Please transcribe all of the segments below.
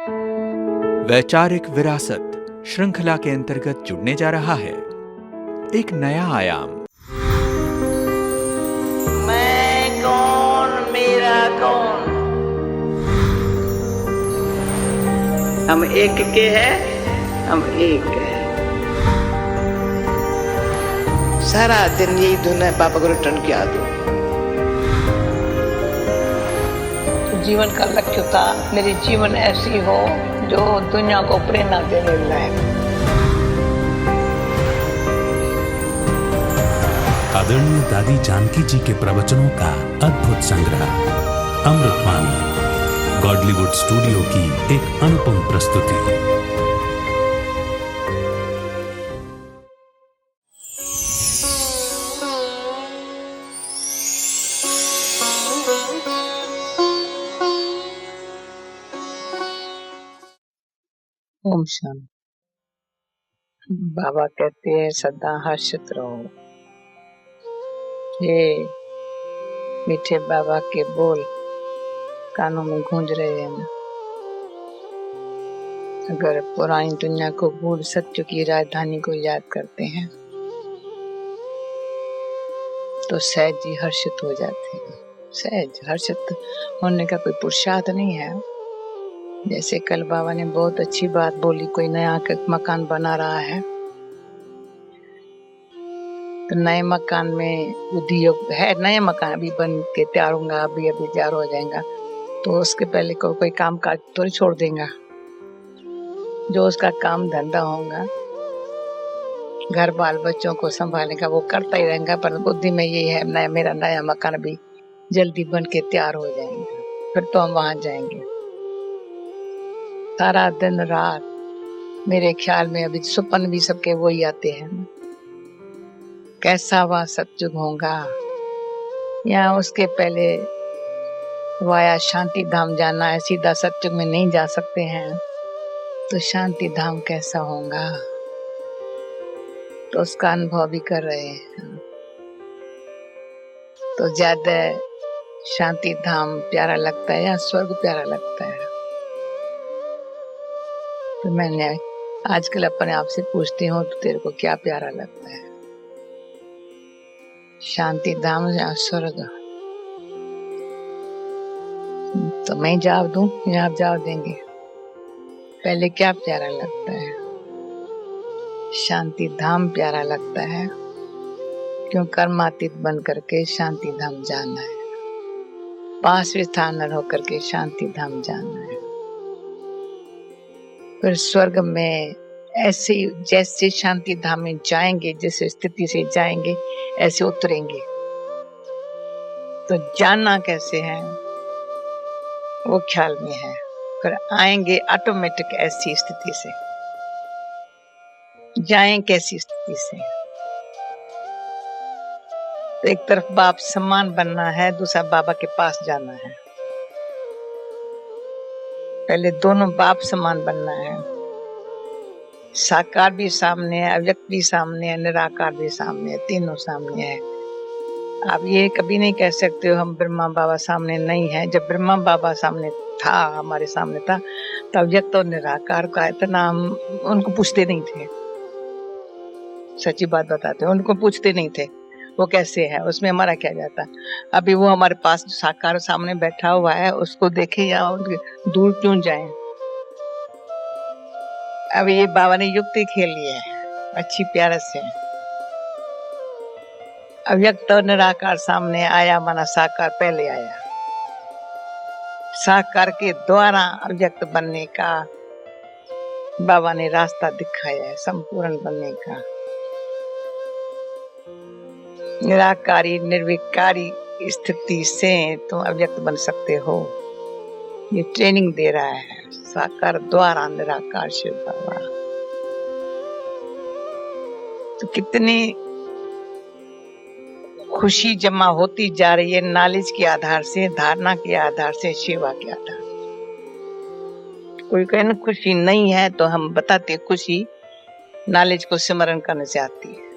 वैचारिक विरासत श्रृंखला के अंतर्गत जुड़ने जा रहा है एक नया आयाम। मैं कौन, मेरा कौन। हम एक के हैं, हम एक हैं। सारा दिन यही धुन है, पापा को रिटर्न किया दो। जीवन का लक्ष्य था मेरी जीवन ऐसी हो जो दुनिया को प्रेरणा देने लायक। आदरणीय दादी जानकी जी के प्रवचनों का अद्भुत संग्रह अमृतवाणी गॉडलीवुड स्टूडियो की एक अनुपम प्रस्तुति। ओम शांति। बाबा कहते हैं सदा हर्षित रहो। ये मीठे बाबा के बोल कानों में गूंज रहे हैं। अगर पुरानी दुनिया को भूल सत्य की राजधानी को याद करते हैं तो सहज ही हर्षित हो जाते हैं। सहज हर्षित होने का कोई पुरुषार्थ नहीं है। जैसे कल बाबा ने बहुत अच्छी बात बोली, कोई नया मकान बना रहा है तो नए मकान में उद्योग है, नए मकान अभी बन के तैयार होगा, अभी तैयार हो जाएगा तो उसके पहले कोई काम काज तो नहीं छोड़ देगा। जो उसका काम धंधा होगा, घर बाल बच्चों को संभालने का, वो करता ही रहेगा। पर बुद्धि में यही है मेरा नया मकान अभी जल्दी बन के तैयार हो जाएगा, फिर तो हम वहां जाएंगे। सारा दिन रात मेरे ख्याल में अभी सुपन भी सबके वही आते हैं। कैसा वह सतयुग होगा, या उसके पहले वाया शांति धाम जाना है, सीधा सतयुग में नहीं जा सकते हैं तो शांति धाम कैसा होगा, तो उसका अनुभव भी कर रहे हैं। तो ज्यादा शांति धाम प्यारा लगता है या स्वर्ग प्यारा लगता है? तो मैंने आजकल अपने आप से पूछती हूँ तो तेरे को क्या प्यारा लगता है, शांति धाम या स्वर्ग? तो मैं जवाब दूं या आप जवाब देंगे? पहले क्या प्यारा लगता है? शांति धाम प्यारा लगता है, क्यों कर्मातीत बन करके शांति धाम जाना है, पास स्थान होकर के शांति धाम जाना है। फिर स्वर्ग में ऐसे जैसे शांति धाम में जाएंगे, जिस स्थिति से जाएंगे ऐसे उतरेंगे। तो जानना कैसे है वो ख्याल में है, फिर आएंगे ऑटोमेटिक ऐसी स्थिति से। जाएं कैसी स्थिति से? तो एक तरफ बाप समान बनना है, दूसरा बाबा के पास जाना है। पहले दोनों बाप समान बनना है। साकार भी सामने है, अव्यक्त भी सामने है, निराकार भी सामने है, तीनों सामने है। आप ये कभी नहीं कह सकते हो हम ब्रह्मा बाबा सामने नहीं है। जब ब्रह्मा बाबा सामने था, हमारे सामने था, तब अव्यक्त और निराकार का इतना हम उनको पूछते नहीं थे। सच्ची बात बताते हैं, उनको पूछते नहीं थे वो कैसे है, उसमें हमारा क्या जाता। अभी वो हमारे पास साकार सामने बैठा हुआ है, उसको देखे या दूर क्यों जाए। अभी ये बाबा ने युक्ति खेल ली है अच्छी प्यारे से। अव्यक्त और निराकार सामने आया, माना साकार पहले आया। साकार के द्वारा अव्यक्त बनने का बाबा ने रास्ता दिखाया है, संपूर्ण बनने का। निराकारी निर्विकारी स्थिति से तुम अव्यक्त बन सकते हो, ये ट्रेनिंग दे रहा है साकार द्वारा निराकार शिव बाबा। तो कितनी खुशी जमा होती जा रही है नॉलेज के आधार से, धारणा के आधार से, सेवा के आधार से। कोई कहे ना खुशी नहीं है तो हम बताते खुशी नॉलेज को सिमरन करने से आती है,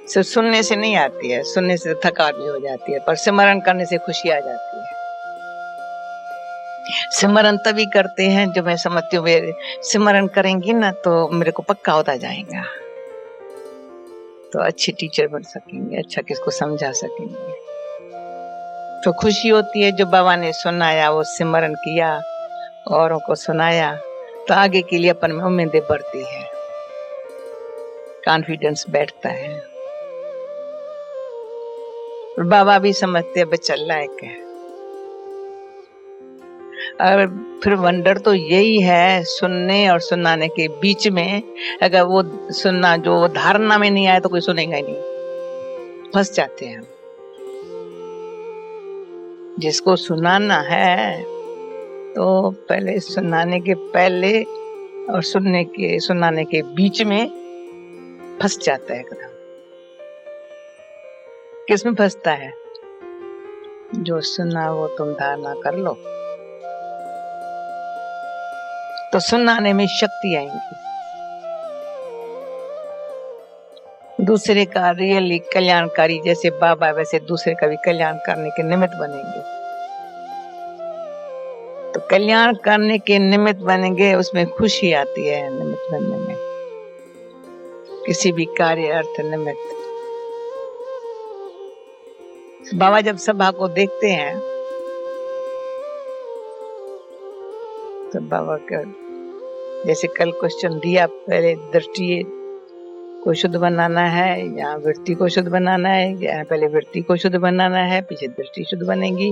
सिर्फ सुनने से नहीं आती है। सुनने से थकावट भी हो जाती है, पर सिमरन करने से खुशी आ जाती है। सिमरन तभी करते हैं जो मैं समझती हूँ वे सिमरन करेंगी ना तो मेरे को पक्का होता जाएगा, तो अच्छे टीचर बन सकेंगे, अच्छा किसको समझा सकेंगे। तो खुशी होती है जो बाबा ने सुनाया, वो सिमरन किया, औरों को सुनाया, तो आगे के लिए अपन में उम्मीदें बढ़ती है, कॉन्फिडेंस बैठता है। और बाबा भी समझते हैं बच्चा लायक है। और फिर वंडर तो यही है, सुनने और सुनाने के बीच में अगर वो सुनना जो धारणा में नहीं आया तो कोई सुनेगा ही नहीं, फंस जाते हैं। जिसको सुनाना है तो पहले सुनाने के पहले और सुनाने के बीच में फंस जाता है एकदम। किसमें फंसता है? जो सुना वो तुम धारणा कर लो तो सुनाने में शक्ति आएगी, दूसरे का रियली कल्याणकारी जैसे बाबा वैसे दूसरे का भी कल्याण करने के निमित्त बनेंगे। तो कल्याण करने के निमित्त बनेंगे, उसमें खुशी आती है निमित्त बनने में, किसी भी कार्य अर्थ निमित्त। बाबा जब सभा को देखते हैं तो बाबा का जैसे कल क्वेश्चन दिया, पहले दृष्टि को शुद्ध बनाना है या वृत्ति को शुद्ध बनाना है, या पहले वृत्ति को शुद्ध बनाना है पीछे दृष्टि शुद्ध बनेगी।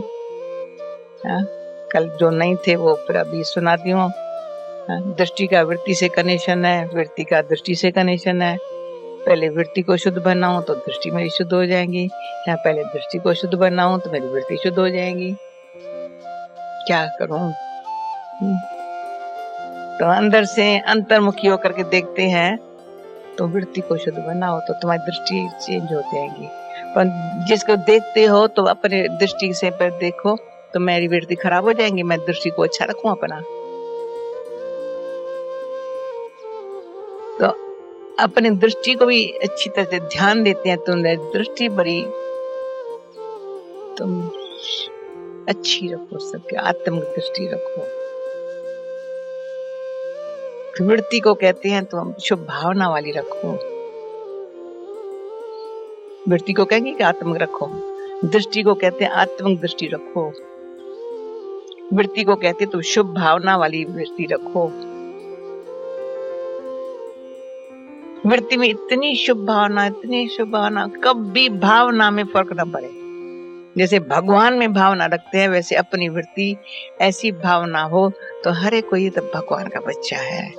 कल जो नहीं थे वो फिर अभी सुनाती हूँ। दृष्टि का वृत्ति से कनेक्शन है, वृत्ति का दृष्टि से कनेक्शन है। पहले वृत्ति को शुद्ध बनाऊं तो दृष्टि मेरी शुद्ध हो जाएगी, या पहले दृष्टि को शुद्ध बनाऊं तो मेरी वृत्ति शुद्ध हो जाएगी। क्या करूं? तो अंदर से अंतर्मुखी होकर के देखते हैं, तो वृत्ति को शुद्ध बनाओ तो तुम्हारी दृष्टि चेंज हो जाएगी। पर जिसको देखते हो तो अपने दृष्टि से पर देखो तो मेरी वृत्ति खराब हो जाएगी, मैं दृष्टि को अच्छा रखूं अपना। तो अपनी दृष्टि को भी अच्छी तरह से ध्यान देते हैं, तुमने दृष्टि बड़ी तुम अच्छी रखो, सबके आत्म दृष्टि रखो। वृत्ति को कहते हैं तुम शुभ भावना वाली रखो, वृत्ति को कहेंगे कि आत्म रखो, दृष्टि को कहते हैं आत्मिक दृष्टि रखो, वृत्ति को कहते हैं तुम शुभ भावना वाली वृत्ति रखो। वृत्ति में इतनी शुभ भावना, इतनी शुभ भावना, कभी भावना में फर्क न पड़े। जैसे भगवान में भावना रखते हैं वैसे अपनी वृत्ति ऐसी भावना हो तो हर एक को ये तो भगवान का बच्चा है।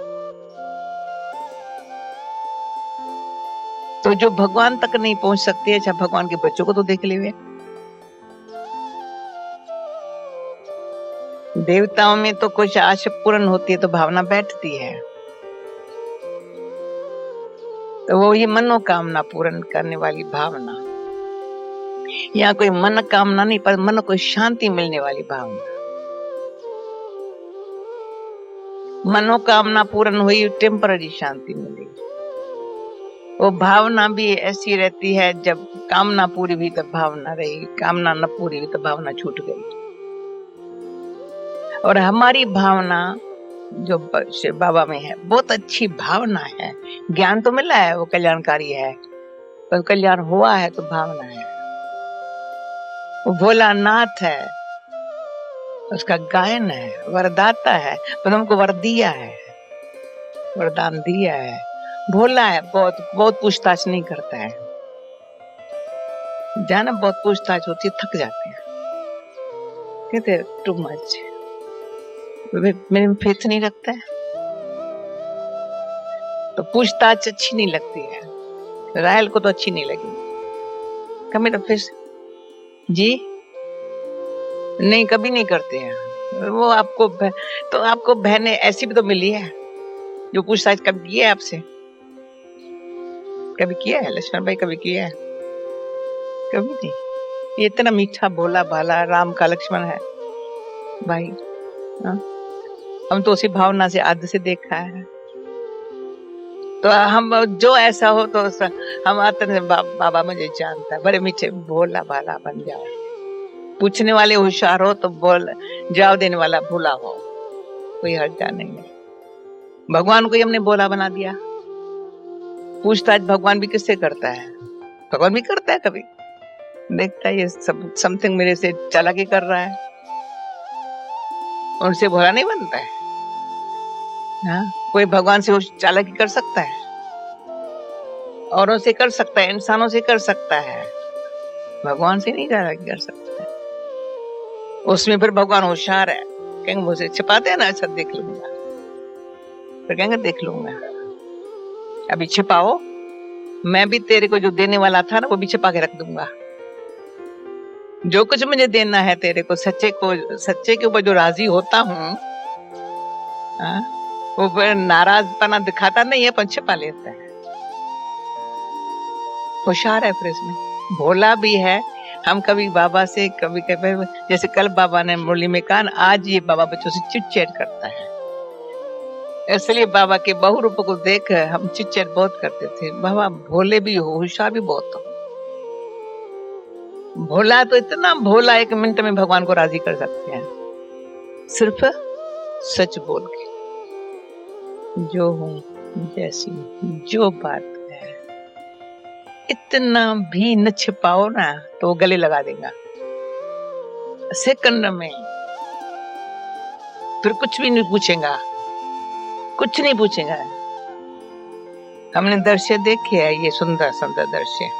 तो जो भगवान तक नहीं पहुंच सकते, अच्छा भगवान के बच्चों को तो देख ले। देवताओं में तो कुछ आशा पूर्ण होती है तो भावना बैठती है, तो वो ये मनोकामना पूर्ण करने वाली भावना, या कोई मन कामना नहीं पर मन को शांति मिलने वाली भावना। मनोकामना पूर्ण हुई, टेम्पररी शांति मिलेगी। वो भावना भी ऐसी रहती है, जब कामना पूरी हुई तब भावना रही, कामना न पूरी हुई तो भावना छूट गई। और हमारी भावना जो बाबा में है बहुत अच्छी भावना है। ज्ञान तो मिला है, वो कल्याणकारी है, पर कल्याण हुआ है तो भावना है। वो भोलानाथ है, उसका गायन है, वरदाता है, पर हमको वर दिया है, वरदान दिया है। भोला है, बहुत बहुत पूछताछ नहीं करता है। जाना बहुत पूछताछ होती है, थक जाते हैं, कहते टू मच, मेरे में फेथ नहीं रखता है तो पूछताछ अच्छी नहीं लगती है। रायल को तो अच्छी नहीं लगी, कभी तो फिर जी नहीं, कभी नहीं करते हैं वो। आपको तो आपको बहनें ऐसी भी तो मिली है जो पूछताछ कभी की है आपसे? कभी किया है लक्ष्मण भाई? कभी किया है? कभी नहीं। ये इतना मीठा भोला भाला राम का लक्ष्मण है भाई। हम तो उसी भावना से आदि से देखा है। तो हम जो ऐसा हो तो हम आते हैं बाबा मुझे जानता है, बड़े मीठे भोला भाला बन जाओ। पूछने वाले होशियार हो तो बोल, जवाब देने वाला भूला हो, कोई हर्जा नहीं है। भगवान को ही हमने भोला बना दिया। पूछताछ भगवान भी किससे करता है? भगवान भी करता है, कभी देखता है ये सब समथिंग मेरे से चालाकी कर रहा है, उनसे भोला नहीं बनता है। हाँ, कोई भगवान से चालाकी कर सकता है? औरों से कर सकता है, इंसानों से कर सकता है, भगवान से नहीं चालाकी कर सकता है। उसमें फिर भगवान होशियार है, कहेंगे मुझे छिपाते हैं ना, अच्छा देख लूंगा, फिर कहेंगे देख लूंगा, अभी छिपाओ, मैं भी तेरे को जो देने वाला था ना वो भी छिपा के रख दूंगा। जो कुछ मुझे देना है तेरे को, सच्चे के ऊपर जो राजी होता हूँ, वो फिर नाराजपना दिखाता नहीं है, पर छिपा लेता है। होशियार है, फिर इसमें भोला भी है। हम कभी बाबा से कभी जैसे कल बाबा ने मुरली में कहा, आज ये बाबा बच्चों से चिट चैट करता है, इसलिए बाबा के बहुरूप को देख हम चिट चैट बहुत करते थे। बाबा भोले भी हो, होशियार भी बहुत हो। भोला तो इतना भोला, 1 मिनट में भगवान को राजी कर सकते हैं, सिर्फ सच बोल के, जो हूं जैसी जो बात है, इतना भी न छिपाओ ना तो वो गले लगा देगा सेकंड में। फिर कुछ भी नहीं पूछेगा, कुछ नहीं पूछेगा। हमने दृश्य देखे है, ये सुंदर सुंदर दृश्य।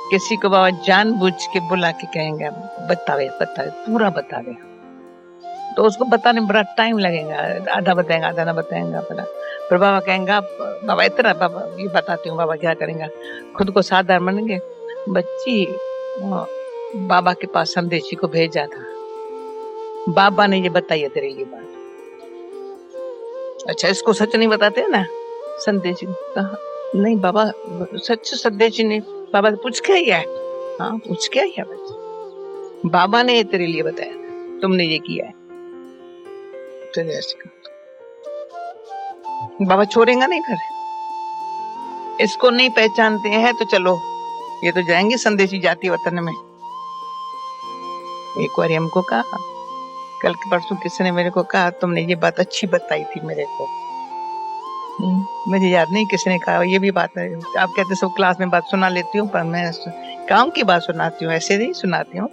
किसी को बाबा जानबूझ के बुला के कहेंगे बतावे बतावे, पूरा बतावे, तो उसको बताने में बड़ा टाइम लगेगा, आधा बताएगा आधा ना बताएगा। फिर बाबा कहेंगे बाबा इतना, बाबा ये बताती हूँ, बाबा क्या करेंगे, खुद को साधारण बनेंगे। बच्ची बाबा के पास संदेशी को भेजा था, बाबा ने ये बताई है तेरे ये बात। अच्छा, इसको सच नहीं बताते ना संदेशी? कहा नहीं बाबा, सच संदेशी नहीं, बाबा से पूछ के आई है। हाँ पूछ के आई है बच्ची, बाबा ने ये तेरे लिए बताया, तुमने ये किया है, तेरे ऐसे बाबा छोड़ेगा नहीं घर। इसको नहीं पहचानते हैं तो चलो, ये तो जाएंगे संदेशी जाति वतन में। एक बार हमको कहा, कल के परसों किसी ने मेरे को कहा, तुमने ये बात अच्छी बताई थी मेरे को। मुझे याद नहीं किसी ने कहा, ये भी बात है। आप कहते सब क्लास में बात सुना लेती हूँ, पर मैं काम की बात सुनाती हूँ, ऐसे नहीं सुनाती हूँ।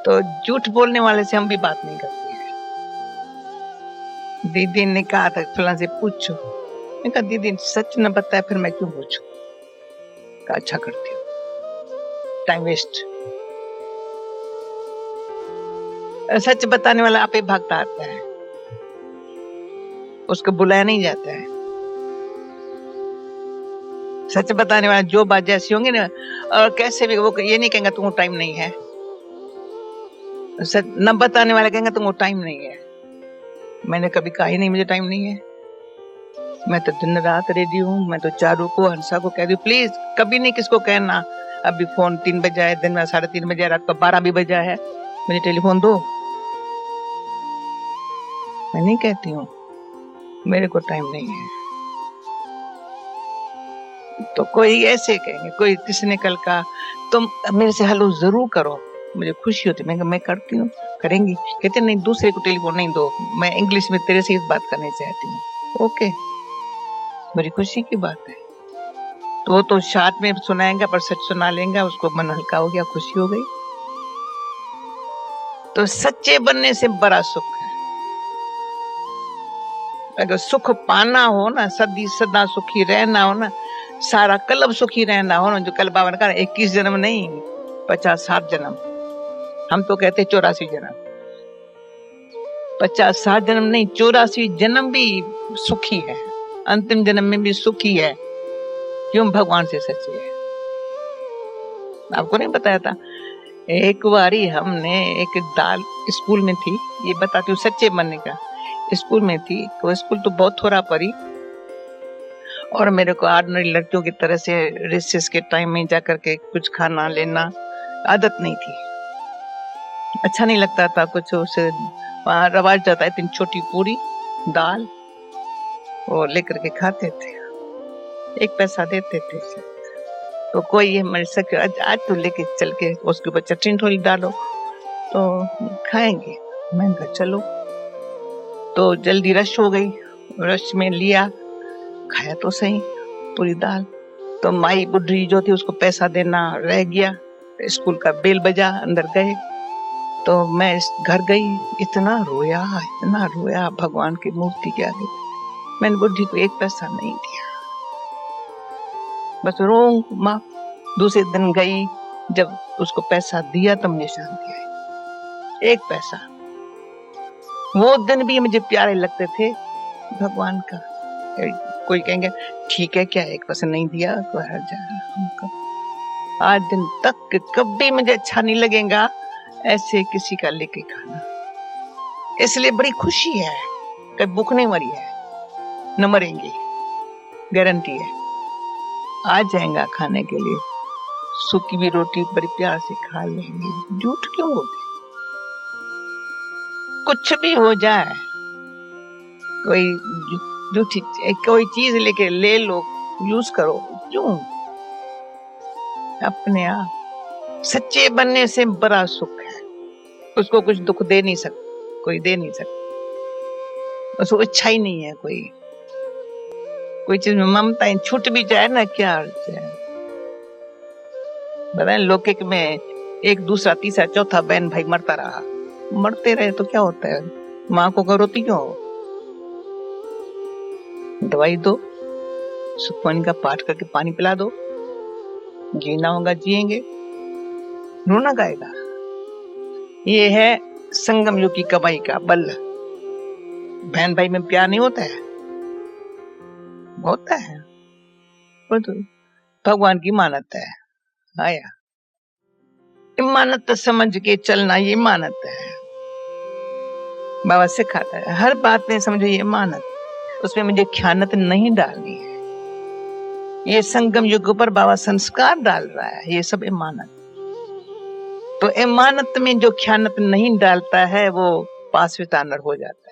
तो झूठ बोलने वाले से हम भी बात नहीं करते हैं। दीदी ने कहा था फलां से पूछो, मैं कहा दीदी सच न बताया, फिर मैं क्यों पूछूं? कहा अच्छा करती हूँ, टाइम वेस्ट। सच बताने वाला आप ही भागता आता है, उसको बुलाया नहीं जाता है। सच बताने वाला जो बात जैसी होंगी ना, और कैसे भी, वो ये नहीं कहेंगे तुमको टाइम नहीं है। सच न बताने वाला कहेंगे तुमको टाइम नहीं है। मैंने कभी कहा ही नहीं मुझे टाइम नहीं है। मैं तो दिन रात रेडी हूँ। मैं तो चारू को, हंसा को कह रही हूँ, प्लीज कभी नहीं किसको कहना अभी फोन 3 बजे है, दिन में 3:30 बजे, रात को 12 भी बजा है, मुझे टेलीफोन दो। मैं नहीं कहती हूँ मेरे को टाइम नहीं है। तो कोई ऐसे कहेंगे, कोई किसी ने कल कहा तुम मेरे से हेलो जरूर करो, मुझे खुशी होती। मैं करती हूँ, करेंगी। कहते नहीं दूसरे को टेलीफोन नहीं दो, मैं इंग्लिश में तेरे से बात करनी चाहती हूँ। ओके, बड़ी खुशी की बात है। तो वो तो शाद में सुनाएंगा, पर सच सुना लेंगे, उसको मन हल्का हो गया, खुशी हो गई। तो सच्चे बनने से बड़ा सुख है। अगर सुख पाना हो ना, सदी सदा सुखी रहना हो ना, सारा कलब सुखी रहना हो ना, जो कल बाबा ने कहा 21 जन्म नहीं 50-60 जन्म, हम तो कहते 84 जन्म। 50-60 जन्म नहीं, 84 जन्म भी सुखी है, अंतिम जन्म में भी सुखी है। क्यों? भगवान से सच्चे है। आपको नहीं बताया था? एक बारी हमने एक दाल स्कूल में थी, ये बताती हूँ सच्चे बनने का। स्कूल में थी, तो स्कूल तो बहुत थोड़ा पड़ी, और मेरे को ऑर्डिनरी लड़कियों की तरह से रिसेस के टाइम में जाकर के कुछ खाना लेना आदत नहीं थी, अच्छा नहीं लगता था कुछ। उसे वहाँ रवाज जाता है, 3 छोटी पूरी दाल वो लेकर के खाते थे, 1 पैसा देते थे। तो कोई ये मेरे से आज तो लेके चल के उसके ऊपर चटनी थोड़ी डालो तो खाएंगे। मैंने कहा चलो। तो जल्दी रश हो गई, रश में लिया, खाया तो सही पूरी दाल। तो माई बुढ़ी जो थी उसको पैसा देना रह गया। स्कूल का बेल बजा, अंदर गए। तो मैं घर गई, इतना रोया भगवान की मूर्ति के आगे। मैंने बुढ़ी को एक पैसा नहीं दिया, बस रो माँ। दूसरे दिन गई, जब उसको पैसा दिया तब मुझे शांति आई। एक पैसा, वो दिन भी मुझे प्यारे लगते थे भगवान का। कोई कहेंगे ठीक है क्या एक पैसा नहीं दिया तो हर जा। आज दिन तक कभी मुझे अच्छा नहीं लगेगा ऐसे किसी का लेके खाना। इसलिए बड़ी खुशी है, कभी भूख नहीं मरी है, न मरेंगे, गारंटी है। आ जाएगा खाने के लिए, सूखी भी रोटी बड़ी प्यार से खा लेंगे। झूठ क्यों बोलते? कुछ भी हो जाए, कोई झूठी कोई चीज लेके ले लो, यूज करो, क्यों? अपने आप सच्चे बनने से बड़ा सुख है। उसको कुछ दुख दे नहीं सकता, कोई दे नहीं सकता। उसको इच्छा ही नहीं है कोई चीज में ममता छूट भी जाए ना, क्या अर्थ है? बताए लौकिक में एक दूसरा तीसरा चौथा बहन भाई मरता रहा, मरते रहे तो क्या होता है? माँ को रोती क्यों हो? दवाई दो, सुखमनी का पाठ करके पानी पिला दो, जीना होगा जिएंगे, रोना गाएगा। ये है संगम युग की कमाई का बल। बहन भाई में प्यार नहीं होता है? होता है, तो भगवान की मानत है। आया इमानत समझ के चलना, ये मानत है। बाबा सिखाता है हर बात में समझो ये मानत, उसमें मुझे ख्यानत नहीं डालनी है। ये संगम युग पर बाबा संस्कार डाल रहा है, ये सब इमानत। तो इमानत में जो ख्यानत नहीं डालता है वो पासवेता नर हो जाता है।